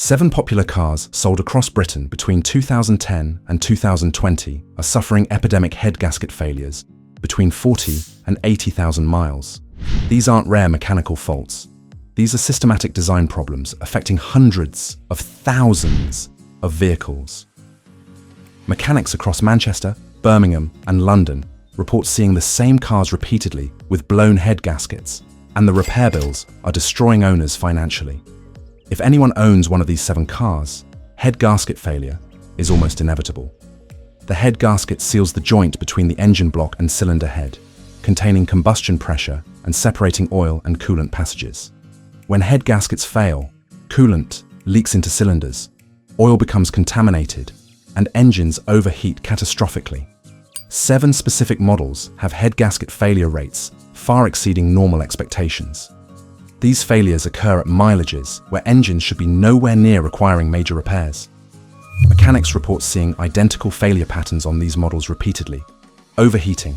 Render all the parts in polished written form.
7 popular cars sold across Britain between 2010 and 2020 are suffering epidemic head gasket failures between 40 and 80,000 miles. These aren't rare mechanical faults. These are systematic design problems affecting hundreds of thousands of vehicles. Mechanics across Manchester, Birmingham, and London report seeing the same cars repeatedly with blown head gaskets, and the repair bills are destroying owners financially. If anyone owns one of these 7 cars, head gasket failure is almost inevitable. The head gasket seals the joint between the engine block and cylinder head, containing combustion pressure and separating oil and coolant passages. When head gaskets fail, coolant leaks into cylinders, oil becomes contaminated, and engines overheat catastrophically. 7 specific models have head gasket failure rates far exceeding normal expectations. These failures occur at mileages where engines should be nowhere near requiring major repairs. Mechanics report seeing identical failure patterns on these models repeatedly: overheating,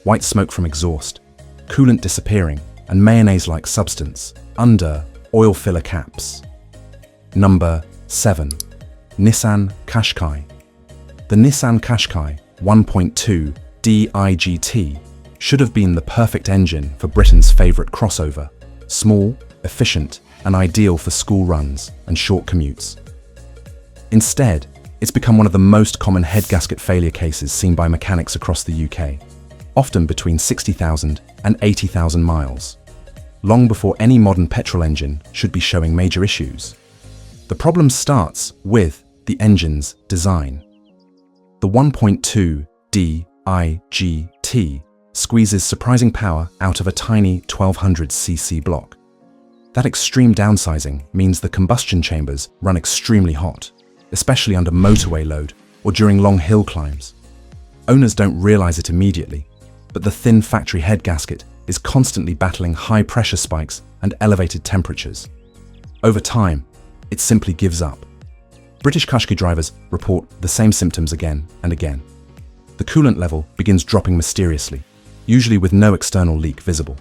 white smoke from exhaust, coolant disappearing, and mayonnaise-like substance under oil filler caps. Number 7. Nissan Qashqai. The Nissan Qashqai 1.2 DIGT should have been the perfect engine for Britain's favourite crossover. Small, efficient, and ideal for school runs and short commutes. Instead, it's become one of the most common head gasket failure cases seen by mechanics across the UK, often between 60,000 and 80,000 miles, long before any modern petrol engine should be showing major issues. The problem starts with the engine's design. The 1.2 DIGT squeezes surprising power out of a tiny 1200cc block. That extreme downsizing means the combustion chambers run extremely hot, especially under motorway load or during long hill climbs. Owners don't realize it immediately, but the thin factory head gasket is constantly battling high pressure spikes and elevated temperatures. Over time, it simply gives up. British Qashqai drivers report the same symptoms again and again. The coolant level begins dropping mysteriously, usually with no external leak visible.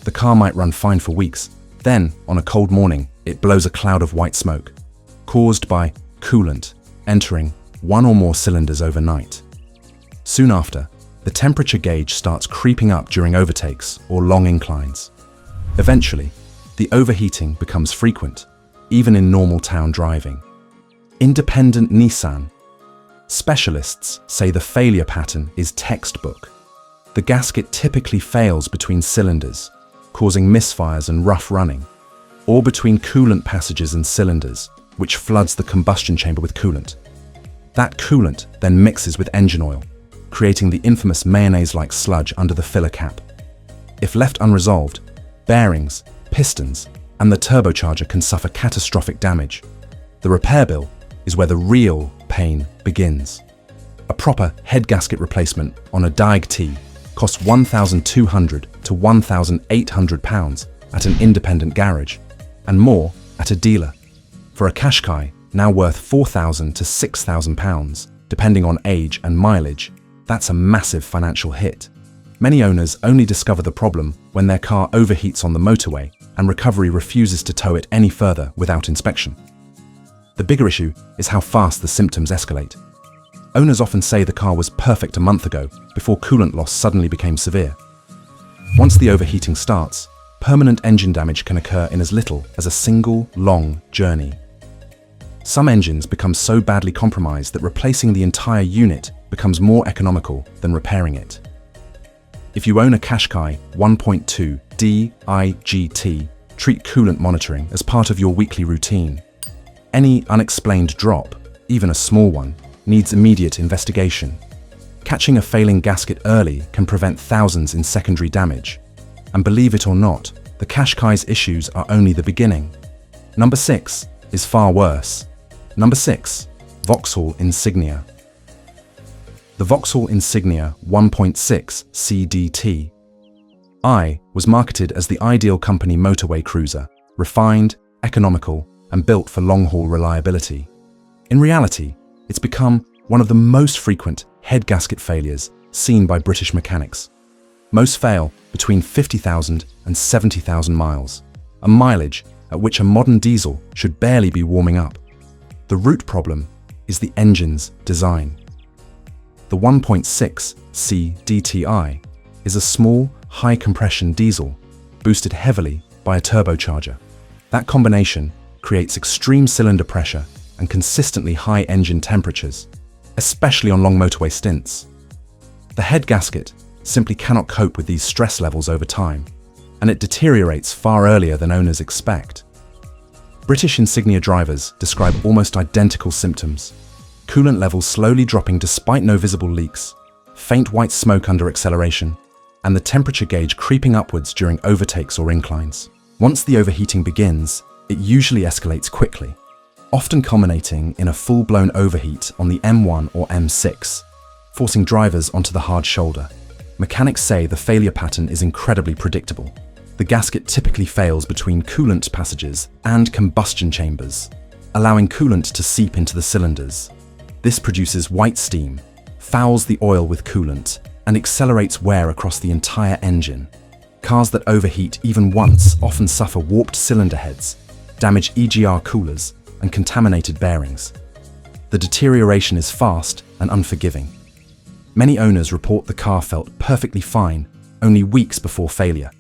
The car might run fine for weeks, then, on a cold morning, it blows a cloud of white smoke, caused by coolant entering one or more cylinders overnight. Soon after, the temperature gauge starts creeping up during overtakes or long inclines. Eventually, the overheating becomes frequent, even in normal town driving. Independent Nissan. Specialists say the failure pattern is textbook. The gasket typically fails between cylinders, causing misfires and rough running, or between coolant passages and cylinders, which floods the combustion chamber with coolant. That coolant then mixes with engine oil, creating the infamous mayonnaise-like sludge under the filler cap. If left unresolved, bearings, pistons, and the turbocharger can suffer catastrophic damage. The repair bill is where the real pain begins. A proper head gasket replacement on a DIGT costs £1,200 to £1,800 at an independent garage, and more at a dealer. For a Qashqai, now worth £4,000 to £6,000, depending on age and mileage, that's a massive financial hit. Many owners only discover the problem when their car overheats on the motorway and recovery refuses to tow it any further without inspection. The bigger issue is how fast the symptoms escalate. Owners often say the car was perfect a month ago before coolant loss suddenly became severe. Once the overheating starts, permanent engine damage can occur in as little as a single long journey. Some engines become so badly compromised that replacing the entire unit becomes more economical than repairing it. If you own a Qashqai 1.2 DIGT, treat coolant monitoring as part of your weekly routine. Any unexplained drop, even a small one, needs immediate investigation. Catching a failing gasket early can prevent thousands in secondary damage. And believe it or not, the Qashqai's issues are only the beginning. Number 6 is far worse. Number 6, Vauxhall Insignia. The Vauxhall Insignia 1.6 CDTi was marketed as the ideal company motorway cruiser, refined, economical, and built for long-haul reliability. In reality, it's become one of the most frequent head gasket failures seen by British mechanics. Most fail between 50,000 and 70,000 miles, a mileage at which a modern diesel should barely be warming up. The root problem is the engine's design. The 1.6 CDTi is a small, high-compression diesel boosted heavily by a turbocharger. That combination creates extreme cylinder pressure and consistently high engine temperatures, especially on long motorway stints. The head gasket simply cannot cope with these stress levels over time, and it deteriorates far earlier than owners expect. British Insignia drivers describe almost identical symptoms: coolant levels slowly dropping despite no visible leaks, faint white smoke under acceleration, and the temperature gauge creeping upwards during overtakes or inclines. Once the overheating begins, it usually escalates quickly, often culminating in a full-blown overheat on the M1 or M6, forcing drivers onto the hard shoulder. Mechanics say the failure pattern is incredibly predictable. The gasket typically fails between coolant passages and combustion chambers, allowing coolant to seep into the cylinders. This produces white steam, fouls the oil with coolant, and accelerates wear across the entire engine. Cars that overheat even once often suffer warped cylinder heads, damaged EGR coolers, and contaminated bearings. The deterioration is fast and unforgiving. Many owners report the car felt perfectly fine only weeks before failure.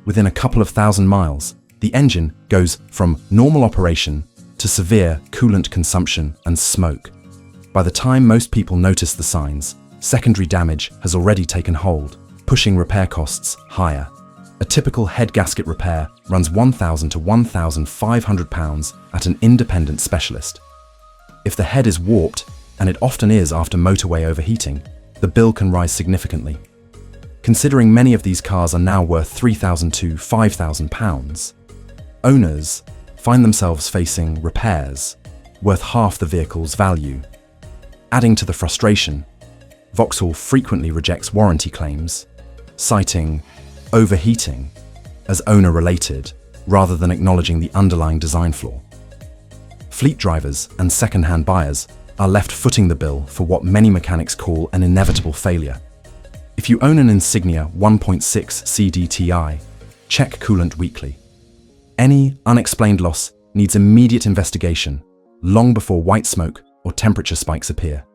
Within a couple of thousand miles, the engine goes from normal operation to severe coolant consumption and smoke. By the time most people notice the signs, secondary damage has already taken hold, pushing repair costs higher. A typical head gasket repair runs £1,000 to £1,500 at an independent specialist. If the head is warped, and it often is after motorway overheating, the bill can rise significantly. Considering many of these cars are now worth £3,000 to £5,000, owners find themselves facing repairs worth half the vehicle's value. Adding to the frustration, Vauxhall frequently rejects warranty claims, citing overheating as owner-related rather than acknowledging the underlying design flaw. Fleet drivers and second-hand buyers are left footing the bill for what many mechanics call an inevitable failure. If you own an Insignia 1.6 CDTi, check coolant weekly. Any unexplained loss needs immediate investigation, long before white smoke or temperature spikes appear.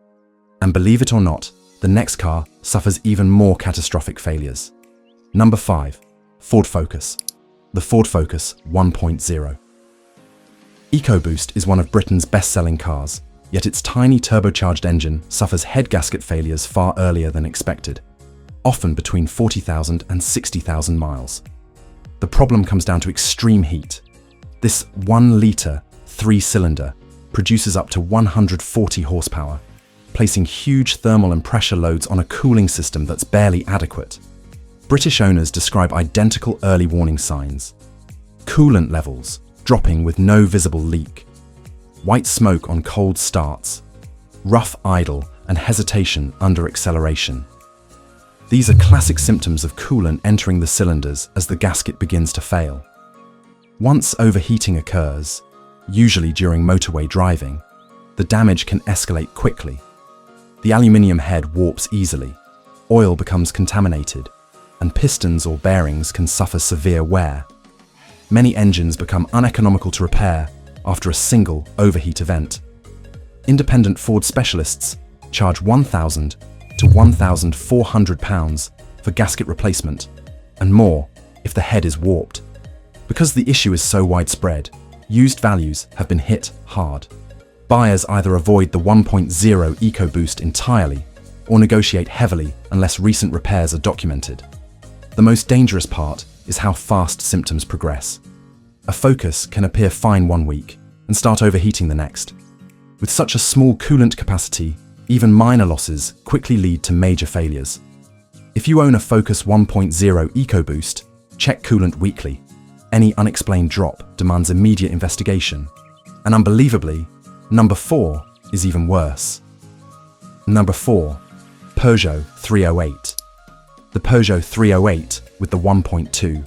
And believe it or not, the next car suffers even more catastrophic failures. Number 5. Ford Focus. The Ford Focus 1.0. EcoBoost is one of Britain's best-selling cars, yet its tiny turbocharged engine suffers head gasket failures far earlier than expected, often between 40,000 and 60,000 miles. The problem comes down to extreme heat. This 1-litre, 3-cylinder produces up to 140 horsepower, placing huge thermal and pressure loads on a cooling system that's barely adequate. British owners describe identical early warning signs: coolant levels dropping with no visible leak, white smoke on cold starts, rough idle and hesitation under acceleration. These are classic symptoms of coolant entering the cylinders as the gasket begins to fail. Once overheating occurs, usually during motorway driving, the damage can escalate quickly. The aluminium head warps easily, oil becomes contaminated, and pistons or bearings can suffer severe wear. Many engines become uneconomical to repair after a single overheat event. Independent Ford specialists charge £1,000 to £1,400 for gasket replacement, and more if the head is warped. Because the issue is so widespread, used values have been hit hard. Buyers either avoid the 1.0 EcoBoost entirely or negotiate heavily unless recent repairs are documented. The most dangerous part is how fast symptoms progress. A Focus can appear fine one week and start overheating the next. With such a small coolant capacity, even minor losses quickly lead to major failures. If you own a Focus 1.0 EcoBoost, check coolant weekly. Any unexplained drop demands immediate investigation. And unbelievably, number 4 is even worse. Number 4. Peugeot 308. The Peugeot 308 with the 1.2.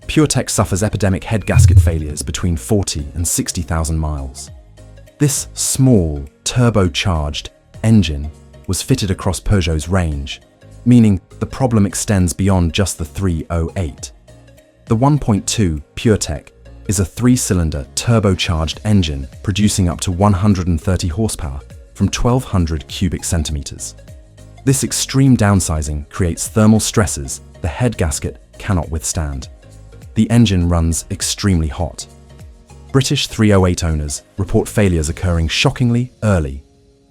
PureTech suffers epidemic head gasket failures between 40 and 60,000 miles. This small, turbocharged engine was fitted across Peugeot's range, meaning the problem extends beyond just the 308. The 1.2 PureTech is a 3-cylinder turbocharged engine producing up to 130 horsepower from 1,200 cubic centimeters. This extreme downsizing creates thermal stresses the head gasket cannot withstand. The engine runs extremely hot. British 308 owners report failures occurring shockingly early,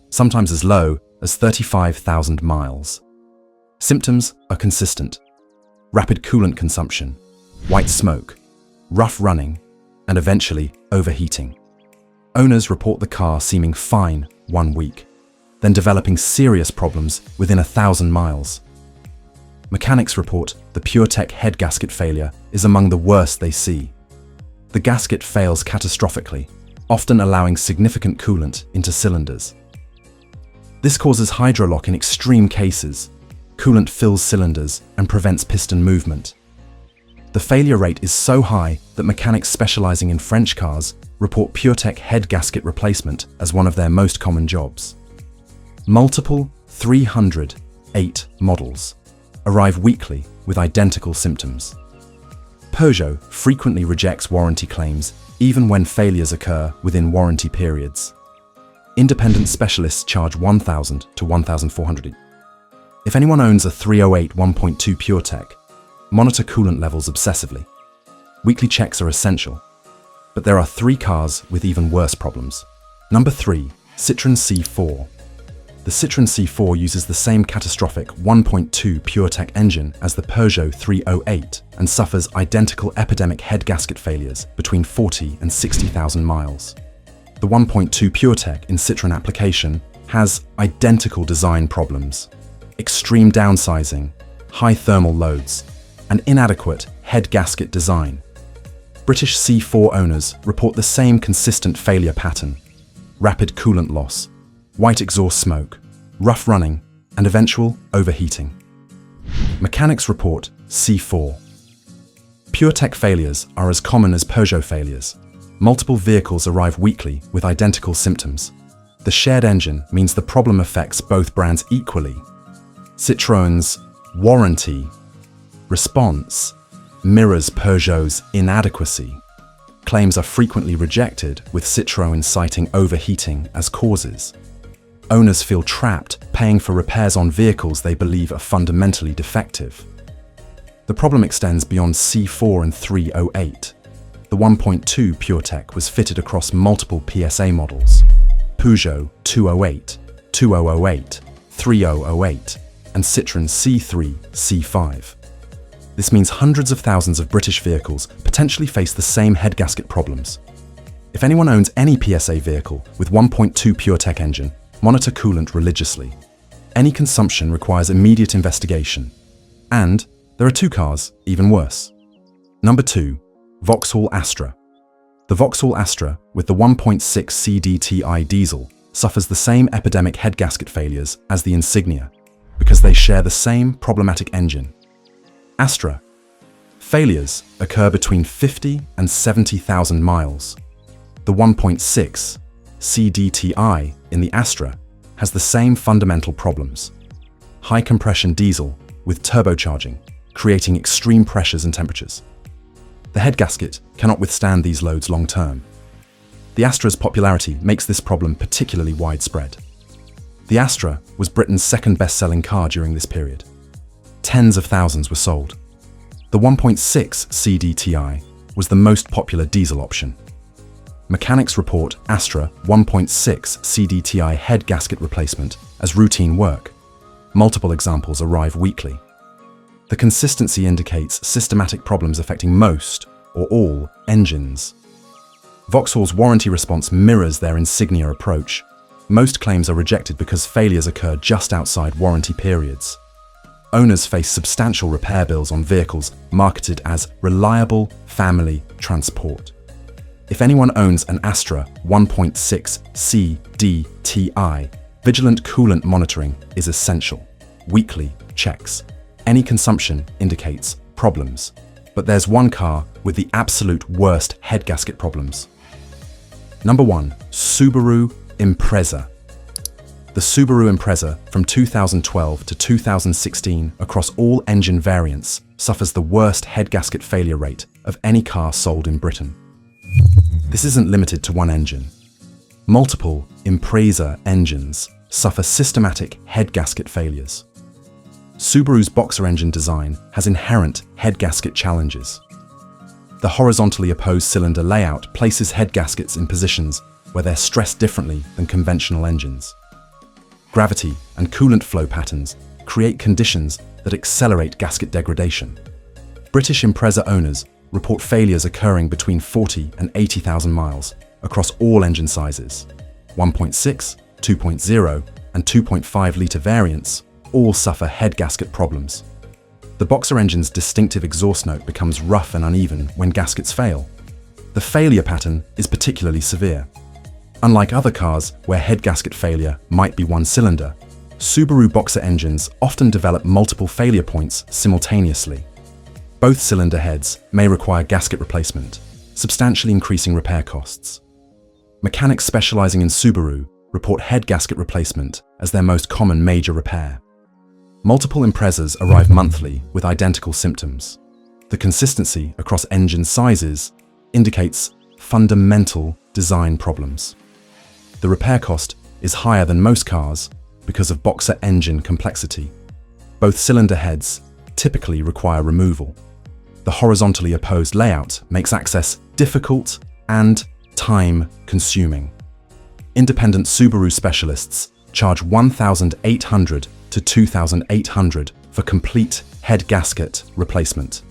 sometimes as low as 35,000 miles. Symptoms are consistent: rapid coolant consumption, white smoke, rough running, and eventually overheating. Owners report the car seeming fine 1 week, then developing serious problems within 1,000 miles. Mechanics report the PureTech head gasket failure is among the worst they see. The gasket fails catastrophically, often allowing significant coolant into cylinders. This causes hydrolock in extreme cases. Coolant fills cylinders and prevents piston movement. The failure rate is so high that mechanics specializing in French cars report PureTech head gasket replacement as one of their most common jobs. Multiple 308 models arrive weekly with identical symptoms. Peugeot frequently rejects warranty claims even when failures occur within warranty periods. Independent specialists charge $1,000 to $1,400. If anyone owns a 308 1.2 PureTech, monitor coolant levels obsessively. Weekly checks are essential. But there are 3 cars with even worse problems. Number 3, Citroën C4. The Citroën C4 uses the same catastrophic 1.2 PureTech engine as the Peugeot 308 and suffers identical epidemic head gasket failures between 40 and 60,000 miles. The 1.2 PureTech in Citroën application has identical design problems: extreme downsizing, high thermal loads, and inadequate head gasket design. British C4 owners report the same consistent failure pattern: rapid coolant loss, white exhaust smoke, rough running, and eventual overheating. Mechanics report C4. PureTech failures are as common as Peugeot failures. Multiple vehicles arrive weekly with identical symptoms. The shared engine means the problem affects both brands equally. Citroën's warranty response mirrors Peugeot's inadequacy. Claims are frequently rejected, with Citroën citing overheating as causes. Owners feel trapped, paying for repairs on vehicles they believe are fundamentally defective. The problem extends beyond C4 and 308. The 1.2 PureTech was fitted across multiple PSA models: Peugeot 208, 2008, 3008, and Citroën C3, C5. This means hundreds of thousands of British vehicles potentially face the same head gasket problems. If anyone owns any PSA vehicle with 1.2 PureTech engine, monitor coolant religiously. Any consumption requires immediate investigation. And there are 2 cars even worse. Number 2, Vauxhall Astra. The Vauxhall Astra with the 1.6 CDTi diesel suffers the same epidemic head gasket failures as the Insignia because they share the same problematic engine. Astra. Failures occur between 50 and 70,000 miles. The 1.6 CDTi in the Astra has the same fundamental problems: high compression diesel with turbocharging, creating extreme pressures and temperatures. The head gasket cannot withstand these loads long term. The Astra's popularity makes this problem particularly widespread. The Astra was Britain's second best-selling car during this period. Tens of thousands were sold. The 1.6 CDTi was the most popular diesel option. Mechanics report Astra 1.6 CDTi head gasket replacement as routine work. Multiple examples arrive weekly. The consistency indicates systematic problems affecting most or all engines. Vauxhall's warranty response mirrors their Insignia approach. Most claims are rejected because failures occur just outside warranty periods. Owners face substantial repair bills on vehicles marketed as reliable family transport. If anyone owns an Astra 1.6 CDTi, vigilant coolant monitoring is essential. Weekly checks. Any consumption indicates problems. But there's one car with the absolute worst head gasket problems. Number 1, Subaru Impreza. The Subaru Impreza from 2012 to 2016 across all engine variants suffers the worst head gasket failure rate of any car sold in Britain. This isn't limited to one engine. Multiple Impreza engines suffer systematic head gasket failures. Subaru's Boxer engine design has inherent head gasket challenges. The horizontally opposed cylinder layout places head gaskets in positions where they're stressed differently than conventional engines. Gravity and coolant flow patterns create conditions that accelerate gasket degradation. British Impreza owners report failures occurring between 40 and 80,000 miles across all engine sizes. 1.6, 2.0, and 2.5-litre variants all suffer head gasket problems. The Boxer engine's distinctive exhaust note becomes rough and uneven when gaskets fail. The failure pattern is particularly severe. Unlike other cars where head gasket failure might be one cylinder, Subaru Boxer engines often develop multiple failure points simultaneously. Both cylinder heads may require gasket replacement, substantially increasing repair costs. Mechanics specializing in Subaru report head gasket replacement as their most common major repair. Multiple Imprezas arrive monthly with identical symptoms. The consistency across engine sizes indicates fundamental design problems. The repair cost is higher than most cars because of Boxer engine complexity. Both cylinder heads typically require removal. The horizontally opposed layout makes access difficult and time-consuming. Independent Subaru specialists charge $1,800 to $2,800 for complete head gasket replacement.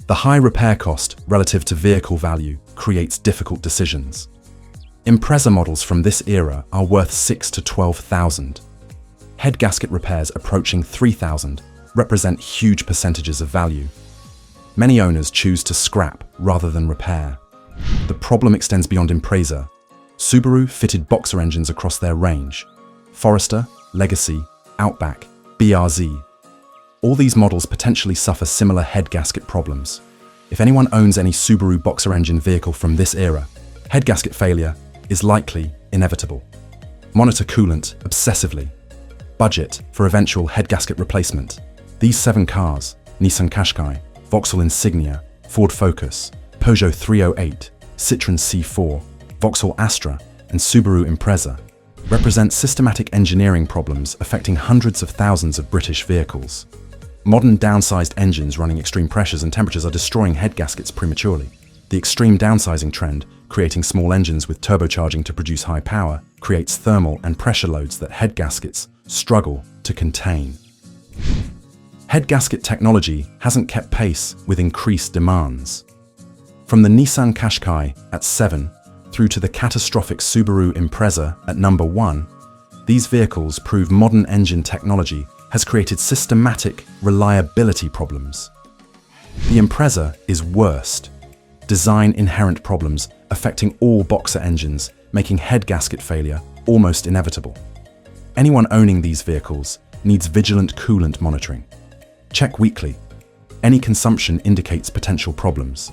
The high repair cost relative to vehicle value creates difficult decisions. Impreza models from this era are worth $6,000 to $12,000. Head gasket repairs approaching $3,000 represent huge percentages of value. Many owners choose to scrap rather than repair. The problem extends beyond Impreza. Subaru fitted Boxer engines across their range: Forester, Legacy, Outback, BRZ. All these models potentially suffer similar head gasket problems. If anyone owns any Subaru Boxer engine vehicle from this era, head gasket failure is likely inevitable. Monitor coolant obsessively. Budget for eventual head gasket replacement. These 7 cars, Nissan Qashqai, Vauxhall Insignia, Ford Focus, Peugeot 308, Citroën C4, Vauxhall Astra, and Subaru Impreza, represent systematic engineering problems affecting hundreds of thousands of British vehicles. Modern downsized engines running extreme pressures and temperatures are destroying head gaskets prematurely. The extreme downsizing trend, creating small engines with turbocharging to produce high power, creates thermal and pressure loads that head gaskets struggle to contain. Head gasket technology hasn't kept pace with increased demands. From the Nissan Qashqai at 7 through to the catastrophic Subaru Impreza at number 1, these vehicles prove modern engine technology has created systematic reliability problems. The Impreza is worst. Design inherent problems affecting all Boxer engines, making head gasket failure almost inevitable. Anyone owning these vehicles needs vigilant coolant monitoring. Check weekly. Any consumption indicates potential problems.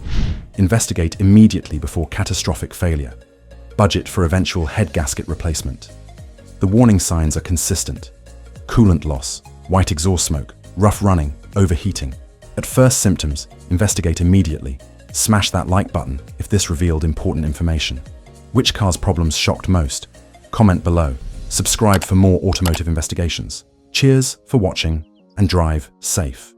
Investigate immediately before catastrophic failure. Budget for eventual head gasket replacement. The warning signs are consistent: coolant loss, white exhaust smoke, rough running, overheating. At first symptoms, investigate immediately. Smash that like button if this revealed important information. Which car's problems shocked most? Comment below. Subscribe for more automotive investigations. Cheers for watching and drive safe.